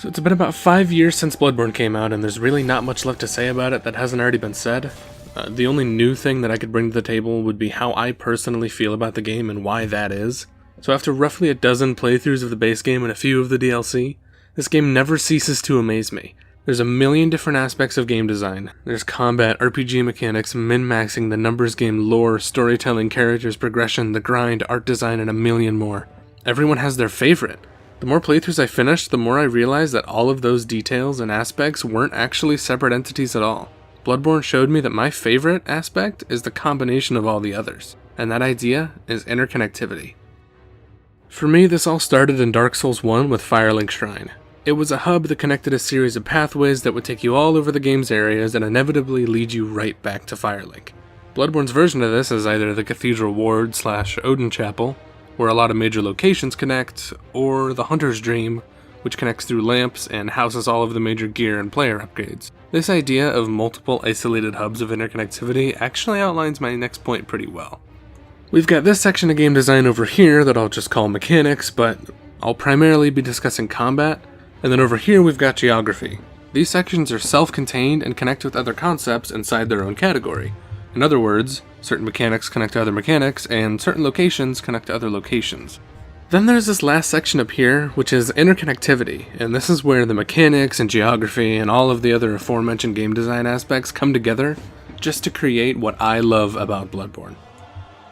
So it's been about 5 years since Bloodborne came out, and there's really not much left to say about it that hasn't already been said. The only new thing that I could bring to the table would be how I personally feel about the game and why that is. So after roughly a dozen playthroughs of the base game and a few of the DLC, this game never ceases to amaze me. There's a million different aspects of game design. There's combat, RPG mechanics, min-maxing, the numbers game, lore, storytelling, characters, progression, the grind, art design, and a million more. Everyone has their favorite. The more playthroughs I finished, the more I realized that all of those details and aspects weren't actually separate entities at all. Bloodborne showed me that my favorite aspect is the combination of all the others, and that idea is interconnectivity. For me, this all started in Dark Souls 1 with Firelink Shrine. It was a hub that connected a series of pathways that would take you all over the game's areas and inevitably lead you right back to Firelink. Bloodborne's version of this is either the Cathedral Ward / Oedon Chapel, where a lot of major locations connect, or the Hunter's Dream, which connects through lamps and houses all of the major gear and player upgrades. This idea of multiple isolated hubs of interconnectivity actually outlines my next point pretty well. We've got this section of game design over here that I'll just call mechanics, but I'll primarily be discussing combat, and then over here we've got geography. These sections are self-contained and connect with other concepts inside their own category. In other words, certain mechanics connect to other mechanics, and certain locations connect to other locations. Then there's this last section up here, which is interconnectivity, and this is where the mechanics and geography and all of the other aforementioned game design aspects come together just to create what I love about Bloodborne.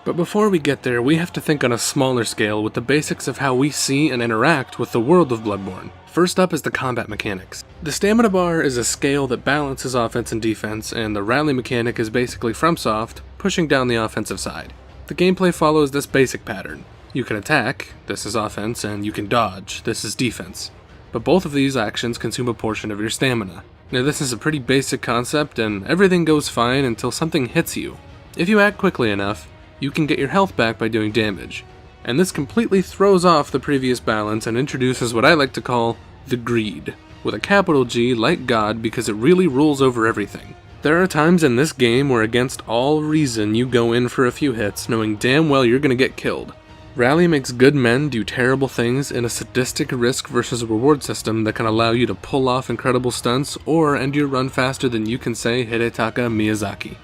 But before we get there, we have to think on a smaller scale with the basics of how we see and interact with the world of Bloodborne. First up is the combat mechanics. The stamina bar is a scale that balances offense and defense, and the rally mechanic is basically FromSoft pushing down the offensive side. The gameplay follows this basic pattern. You can attack, this is offense, and you can dodge, this is defense. But both of these actions consume a portion of your stamina. Now this is a pretty basic concept, and everything goes fine until something hits you. If you act quickly enough, you can get your health back by doing damage. And this completely throws off the previous balance and introduces what I like to call the greed, with a capital G like God, because it really rules over everything. There are times in this game where against all reason you go in for a few hits knowing damn well you're gonna get killed. Rally makes good men do terrible things in a sadistic risk versus reward system that can allow you to pull off incredible stunts or end your run faster than you can say Hidetaka Miyazaki.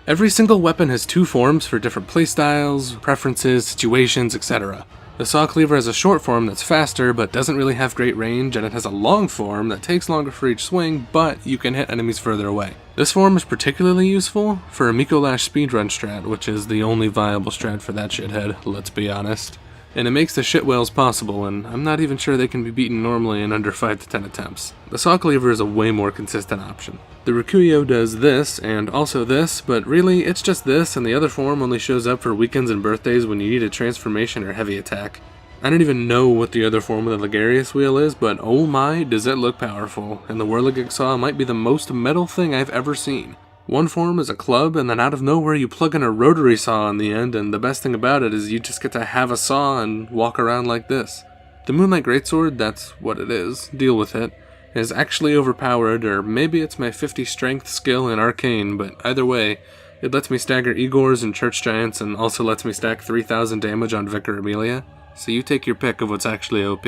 Every single weapon has two forms for different playstyles, preferences, situations, etc. The Saw Cleaver has a short form that's faster but doesn't really have great range, and it has a long form that takes longer for each swing, but you can hit enemies further away. This form is particularly useful for a Mikolash speedrun strat, which is the only viable strat for that shithead, let's be honest. And it makes the shit whales possible, and I'm not even sure they can be beaten normally in under 5 to 10 attempts. The Saw Cleaver is a way more consistent option. The Rikuyo does this, and also this, but really, it's just this, and the other form only shows up for weekends and birthdays when you need a transformation or heavy attack. I don't even know what the other form of the Ligarius wheel is, but oh my, does it look powerful, and the Whirligig Saw might be the most metal thing I've ever seen. One form is a club, and then out of nowhere you plug in a rotary saw on the end, and the best thing about it is you just get to have a saw and walk around like this. The Moonlight Greatsword, that's what it is, deal with it, is actually overpowered, or maybe it's my 50 strength skill in Arcane, but either way, it lets me stagger Igors and Church Giants and also lets me stack 3000 damage on Vicar Amelia, so you take your pick of what's actually OP.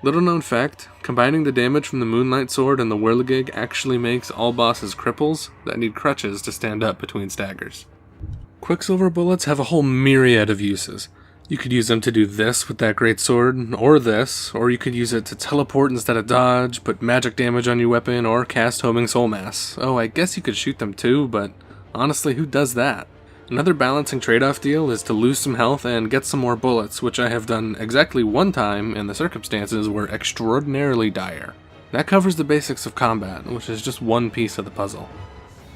Little known fact, combining the damage from the Moonlight Sword and the Whirligig actually makes all bosses cripples that need crutches to stand up between staggers. Quicksilver Bullets have a whole myriad of uses. You could use them to do this with that great sword, or this, or you could use it to teleport instead of dodge, put magic damage on your weapon, or cast Homing Soul Mass. Oh, I guess you could shoot them too, but honestly, who does that? Another balancing trade-off deal is to lose some health and get some more bullets, which I have done exactly one time and the circumstances were extraordinarily dire. That covers the basics of combat, which is just one piece of the puzzle.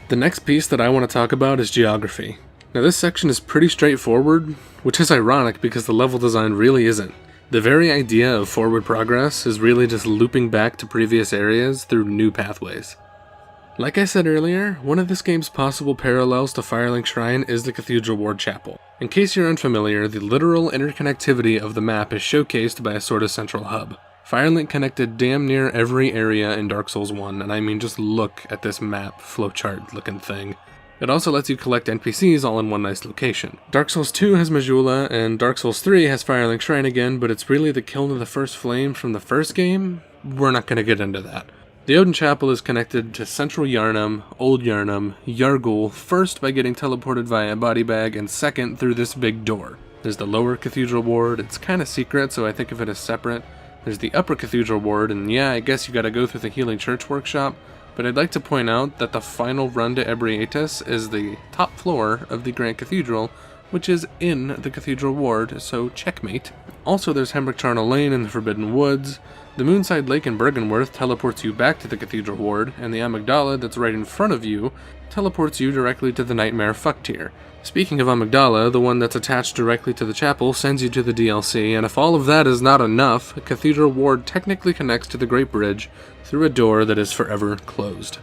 The next piece that I want to talk about is geography. Now this section is pretty straightforward, which is ironic because the level design really isn't. The very idea of forward progress is really just looping back to previous areas through new pathways. Like I said earlier, one of this game's possible parallels to Firelink Shrine is the Cathedral Ward Chapel. In case you're unfamiliar, the literal interconnectivity of the map is showcased by a sort of central hub. Firelink connected damn near every area in Dark Souls 1, and I mean just look at this map flowchart looking thing. It also lets you collect NPCs all in one nice location. Dark Souls 2 has Majula, and Dark Souls 3 has Firelink Shrine again, but it's really the kiln of the first flame from the first game, we're not going to get into that. The Oedon Chapel is connected to Central Yharnam, Old Yharnam, Yargul, first by getting teleported via a body bag, and second through this big door. There's the lower Cathedral ward, it's kinda secret, so I think of it as separate. There's the upper Cathedral ward, and yeah, I guess you gotta go through the Healing Church workshop, but I'd like to point out that the final run to Ebrietas is the top floor of the Grand Cathedral, which is in the Cathedral ward, so checkmate. Also, there's Hemrick Charnel Lane in the Forbidden Woods. The Moonside Lake in Bergenworth teleports you back to the Cathedral ward, and the Amygdala that's right in front of you teleports you directly to the Nightmare Fuck tier. Speaking of Amygdala, the one that's attached directly to the chapel sends you to the DLC, and if all of that is not enough, Cathedral ward technically connects to the Great Bridge through a door that is forever closed.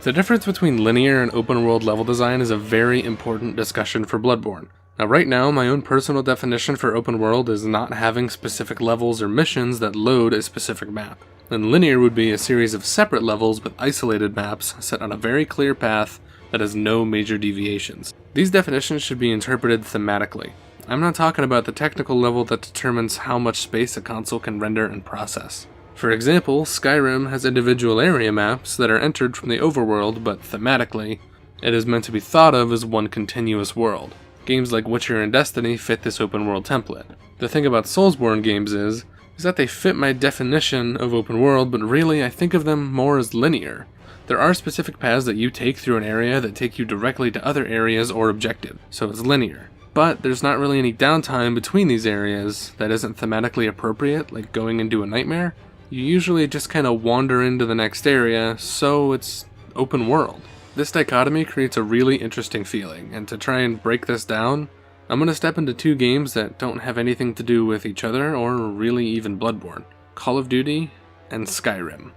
The difference between linear and open world level design is a very important discussion for Bloodborne. Now right now, my own personal definition for open world is not having specific levels or missions that load a specific map. And linear would be a series of separate levels with isolated maps set on a very clear path that has no major deviations. These definitions should be interpreted thematically. I'm not talking about the technical level that determines how much space a console can render and process. For example, Skyrim has individual area maps that are entered from the overworld, but thematically, it is meant to be thought of as one continuous world. Games like Witcher and Destiny fit this open world template. The thing about Soulsborne games is that they fit my definition of open world, but really I think of them more as linear. There are specific paths that you take through an area that take you directly to other areas or objectives, so it's linear. But there's not really any downtime between these areas that isn't thematically appropriate, like going into a nightmare. You usually just kind of wander into the next area, so it's open world. This dichotomy creates a really interesting feeling, and to try and break this down, I'm going to step into two games that don't have anything to do with each other, or really even Bloodborne. Call of Duty and Skyrim.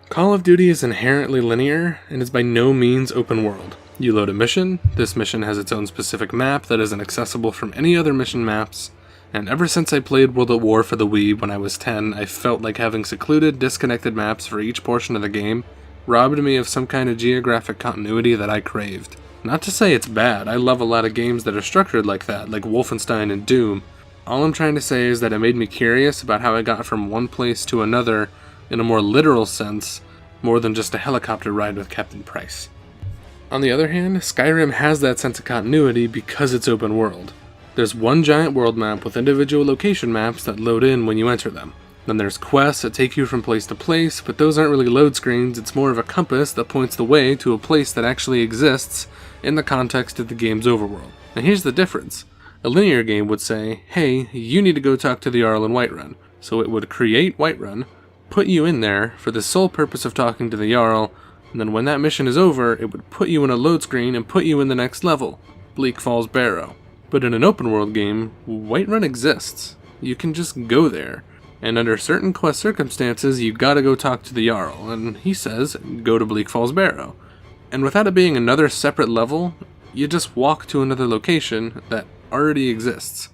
Call of Duty is inherently linear, and is by no means open world. You load a mission, this mission has its own specific map that isn't accessible from any other mission maps, and ever since I played World at War for the Wii when I was 10, I felt like having secluded, disconnected maps for each portion of the game robbed me of some kind of geographic continuity that I craved. Not to say it's bad, I love a lot of games that are structured like that, like Wolfenstein and Doom. All I'm trying to say is that it made me curious about how I got from one place to another in a more literal sense, more than just a helicopter ride with Captain Price. On the other hand, Skyrim has that sense of continuity because it's open world. There's one giant world map with individual location maps that load in when you enter them. Then there's quests that take you from place to place, but those aren't really load screens, it's more of a compass that points the way to a place that actually exists in the context of the game's overworld. And here's the difference. A linear game would say, hey, you need to go talk to the Jarl in Whiterun. So it would create Whiterun, put you in there for the sole purpose of talking to the Jarl, and then when that mission is over, it would put you in a load screen and put you in the next level, Bleak Falls Barrow. But in an open world game, Whiterun exists. You can just go there. And under certain quest circumstances, you gotta go talk to the Jarl, and he says, go to Bleak Falls Barrow. And without it being another separate level, you just walk to another location that already exists.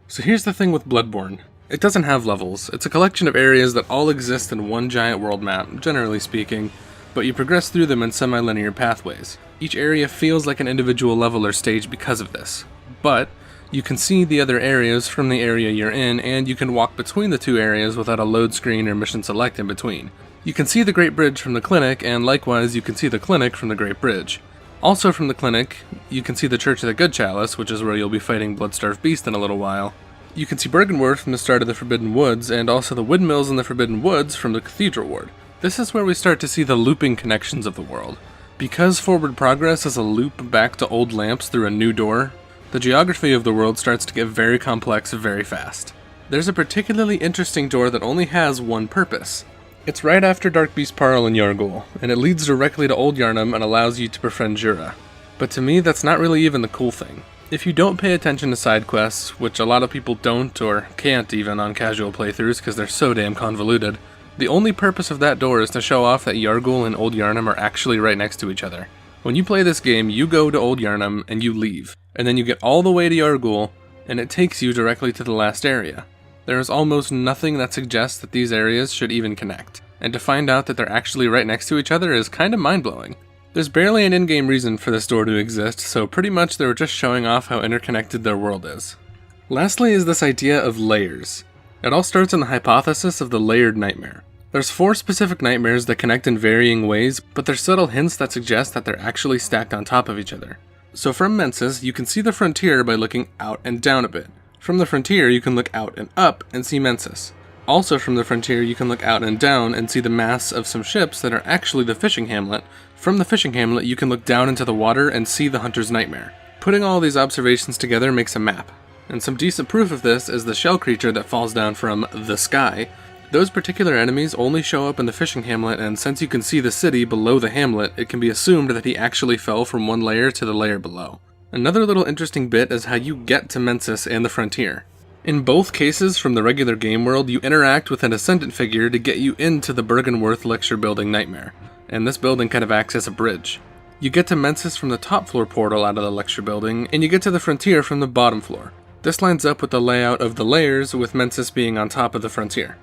So here's the thing with Bloodborne. It doesn't have levels. It's a collection of areas that all exist in one giant world map, generally speaking, but you progress through them in semi-linear pathways. Each area feels like an individual level or stage because of this. But you can see the other areas from the area you're in, and you can walk between the two areas without a load screen or mission select in between. You can see the Great Bridge from the clinic, and likewise you can see the clinic from the Great Bridge. Also from the clinic, you can see the Church of the Good Chalice, which is where you'll be fighting Bloodstarved Beast in a little while. You can see Bergenworth from the start of the Forbidden Woods, and also the windmills in the Forbidden Woods from the Cathedral ward. This is where we start to see the looping connections of the world. Because forward progress is a loop back to old lamps through a new door, the geography of the world starts to get very complex very fast. There's a particularly interesting door that only has one purpose. It's right after Dark Beast Parl in Yargul, and it leads directly to Old Yharnam and allows you to befriend Jura. But to me, that's not really even the cool thing. If you don't pay attention to side quests, which a lot of people don't or can't even on casual playthroughs because they're so damn convoluted, the only purpose of that door is to show off that Yargul and Old Yharnam are actually right next to each other. When you play this game, you go to Old Yharnam and you leave, and then you get all the way to Yargul, and it takes you directly to the last area. There is almost nothing that suggests that these areas should even connect, and to find out that they're actually right next to each other is kind of mind-blowing. There's barely an in-game reason for this door to exist, so pretty much they were just showing off how interconnected their world is. Lastly is this idea of layers. It all starts in the hypothesis of the layered nightmare. There's 4 specific nightmares that connect in varying ways, but there's subtle hints that suggest that they're actually stacked on top of each other. So from Mensis, you can see the frontier by looking out and down a bit. From the frontier, you can look out and up and see Mensis. Also from the frontier, you can look out and down and see the masts of some ships that are actually the fishing hamlet. From the fishing hamlet, you can look down into the water and see the hunter's nightmare. Putting all these observations together makes a map. And some decent proof of this is the shell creature that falls down from the sky. Those particular enemies only show up in the fishing hamlet, and since you can see the city below the hamlet, it can be assumed that he actually fell from one layer to the layer below. Another little interesting bit is how you get to Mensis and the frontier. In both cases from the regular game world, you interact with an ascendant figure to get you into the Bergenworth lecture building nightmare, and this building kind of acts as a bridge. You get to Mensis from the top floor portal out of the lecture building, and you get to the frontier from the bottom floor. This lines up with the layout of the layers, with Mensis being on top of the frontier.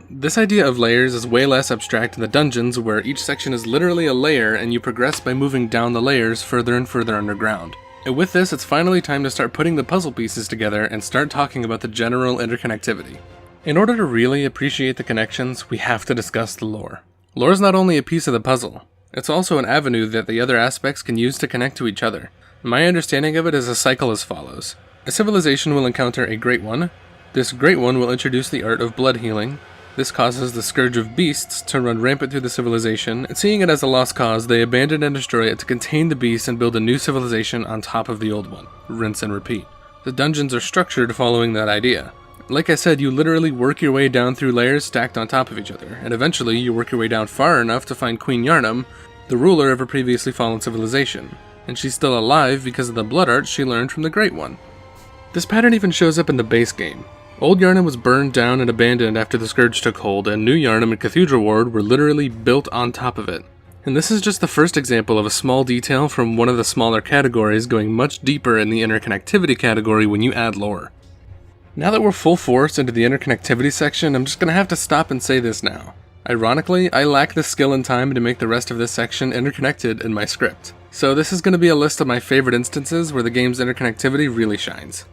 This idea of layers is way less abstract in the dungeons, where each section is literally a layer and you progress by moving down the layers further and further underground. And with this, it's finally time to start putting the puzzle pieces together and start talking about the general interconnectivity. In order to really appreciate the connections, we have to discuss the lore. Lore is not only a piece of the puzzle, it's also an avenue that the other aspects can use to connect to each other. My understanding of it is a cycle as follows. A civilization will encounter a Great One. This Great One will introduce the art of blood healing. This causes the Scourge of Beasts to run rampant through the civilization, and seeing it as a lost cause, they abandon and destroy it to contain the beast and build a new civilization on top of the old one. Rinse and repeat. The dungeons are structured following that idea. Like I said, you literally work your way down through layers stacked on top of each other, and eventually you work your way down far enough to find Queen Yarnum, the ruler of a previously fallen civilization, and she's still alive because of the blood art she learned from the Great One. This pattern even shows up in the base game. Old Yarnum was burned down and abandoned after the Scourge took hold, and New Yarnum and Cathedral Ward were literally built on top of it. And this is just the first example of a small detail from one of the smaller categories going much deeper in the interconnectivity category when you add lore. Now that we're full force into the interconnectivity section, I'm just going to have to stop and say this now. Ironically, I lack the skill and time to make the rest of this section interconnected in my script. So this is going to be a list of my favorite instances where the game's interconnectivity really shines.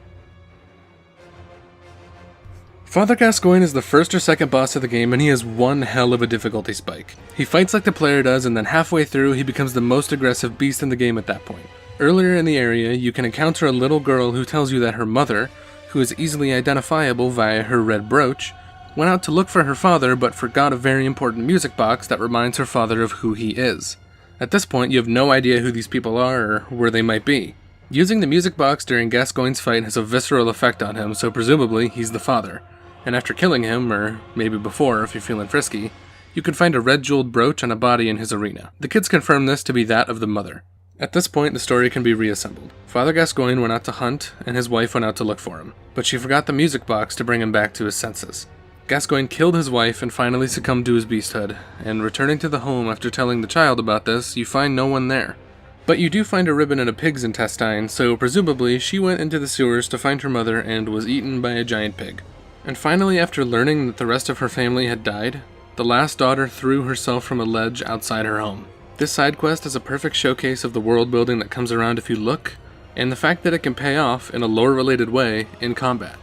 Father Gascoigne is the first or second boss of the game, and he has one hell of a difficulty spike. He fights like the player does, and then halfway through he becomes the most aggressive beast in the game at that point. Earlier in the area, you can encounter a little girl who tells you that her mother, who is easily identifiable via her red brooch, went out to look for her father but forgot a very important music box that reminds her father of who he is. At this point, you have no idea who these people are or where they might be. Using the music box during Gascoigne's fight has a visceral effect on him, so presumably he's the father. And after killing him, or maybe before if you're feeling frisky, you can find a red jeweled brooch on a body in his arena. The kids confirm this to be that of the mother. At this point, the story can be reassembled. Father Gascoigne went out to hunt, and his wife went out to look for him, but she forgot the music box to bring him back to his senses. Gascoigne killed his wife and finally succumbed to his beasthood, and returning to the home after telling the child about this, you find no one there. But you do find a ribbon in a pig's intestine, so presumably she went into the sewers to find her mother and was eaten by a giant pig. And finally, after learning that the rest of her family had died, the last daughter threw herself from a ledge outside her home. This side quest is a perfect showcase of the world building that comes around if you look, and the fact that it can pay off in a lore-related way in combat.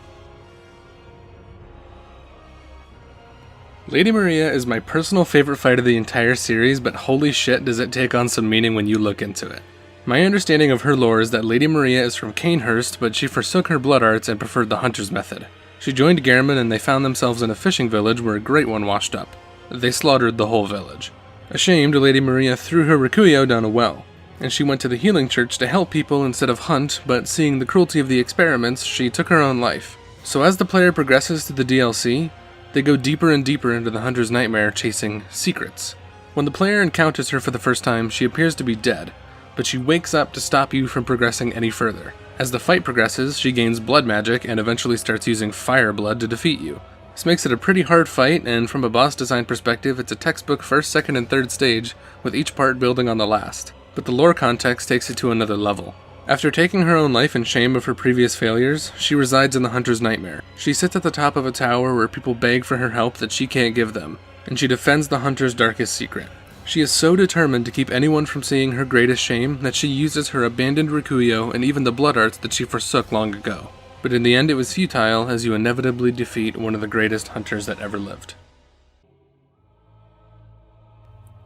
Lady Maria is my personal favorite fight of the entire series, but holy shit does it take on some meaning when you look into it. My understanding of her lore is that Lady Maria is from Canehurst, but she forsook her blood arts and preferred the hunter's method. She joined Gehrman and they found themselves in a fishing village where a great one washed up. They slaughtered the whole village. Ashamed, Lady Maria threw her Rikuyo down a well, and she went to the healing church to help people instead of hunt, but seeing the cruelty of the experiments, she took her own life. So as the player progresses through the DLC, they go deeper and deeper into the hunter's nightmare chasing secrets. When the player encounters her for the first time, she appears to be dead, but she wakes up to stop you from progressing any further. As the fight progresses, she gains blood magic and eventually starts using fire blood to defeat you. This makes it a pretty hard fight, and from a boss design perspective, it's a textbook first, second, and third stage, with each part building on the last. But the lore context takes it to another level. After taking her own life in shame of her previous failures, she resides in the hunter's nightmare. She sits at the top of a tower where people beg for her help that she can't give them, and she defends the hunter's darkest secret. She is so determined to keep anyone from seeing her greatest shame that she uses her abandoned Rikuyo and even the blood arts that she forsook long ago. but in the end it was futile as you inevitably defeat one of the greatest hunters that ever lived.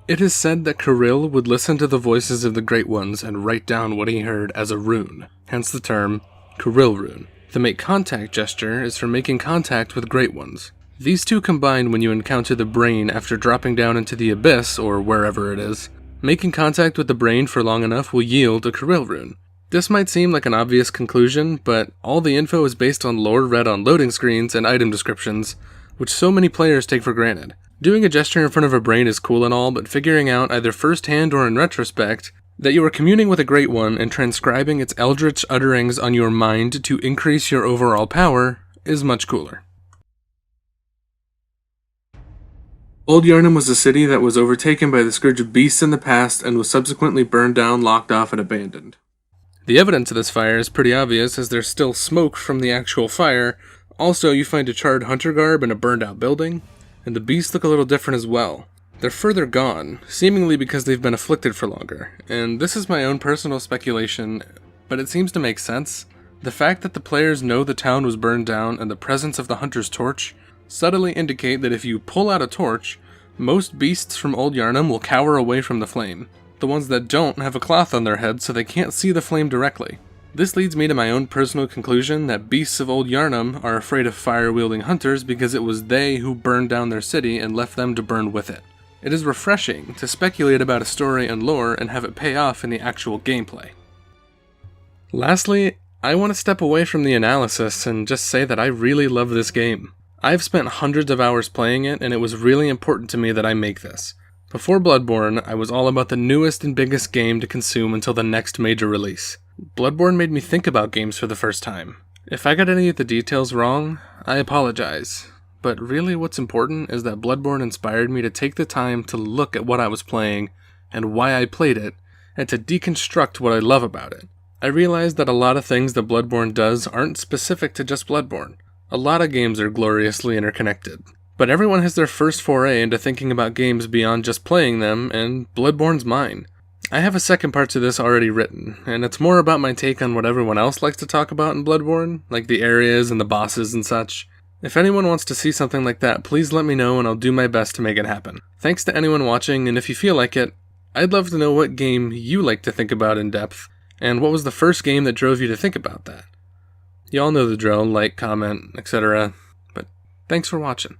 It is said that Kirill would listen to the voices of the Great Ones and write down what he heard as a rune, hence the term Kirill rune. The make contact gesture is for making contact with Great Ones. These two combine when you encounter the brain after dropping down into the abyss or wherever it is. Making contact with the brain for long enough will yield a Kirill rune. This might seem like an obvious conclusion, but all the info is based on lore read on loading screens and item descriptions, which so many players take for granted. Doing a gesture in front of a brain is cool and all, but figuring out, either firsthand or in retrospect, that you are communing with a Great One and transcribing its eldritch utterings on your mind to increase your overall power is much cooler. Old Yharnam was a city that was overtaken by the scourge of beasts in the past and was subsequently burned down, locked off, and abandoned. The evidence of this fire is pretty obvious as there's still smoke from the actual fire. Also, you find a charred hunter garb in a burned out building, and the beasts look a little different as well. They're further gone, seemingly because they've been afflicted for longer, and this is my own personal speculation, but it seems to make sense. The fact that the players know the town was burned down and the presence of the hunter's torch subtly indicate that if you pull out a torch, most beasts from Old Yharnam will cower away from the flame. The ones that don't have a cloth on their head so they can't see the flame directly. This leads me to my own personal conclusion that beasts of Old Yharnam are afraid of fire-wielding hunters because it was they who burned down their city and left them to burn with it. It is refreshing to speculate about a story and lore and have it pay off in the actual gameplay. Lastly, I want to step away from the analysis and just say that I really love this game. I've spent hundreds of hours playing it, and it was really important to me that I make this. Before Bloodborne, I was all about the newest and biggest game to consume until the next major release. Bloodborne made me think about games for the first time. If I got any of the details wrong, I apologize. But really what's important is that Bloodborne inspired me to take the time to look at what I was playing and why I played it, and to deconstruct what I love about it. I realized that a lot of things that Bloodborne does aren't specific to just Bloodborne. A lot of games are gloriously interconnected. But everyone has their first foray into thinking about games beyond just playing them, and Bloodborne's mine. I have a second part to this already written, and it's more about my take on what everyone else likes to talk about in Bloodborne, like the areas and the bosses and such. If anyone wants to see something like that, please let me know and I'll do my best to make it happen. Thanks to anyone watching, and if you feel like it, I'd love to know what game you like to think about in depth, and what was the first game that drove you to think about that. Y'all know the drill, like, comment, etc. But thanks for watching.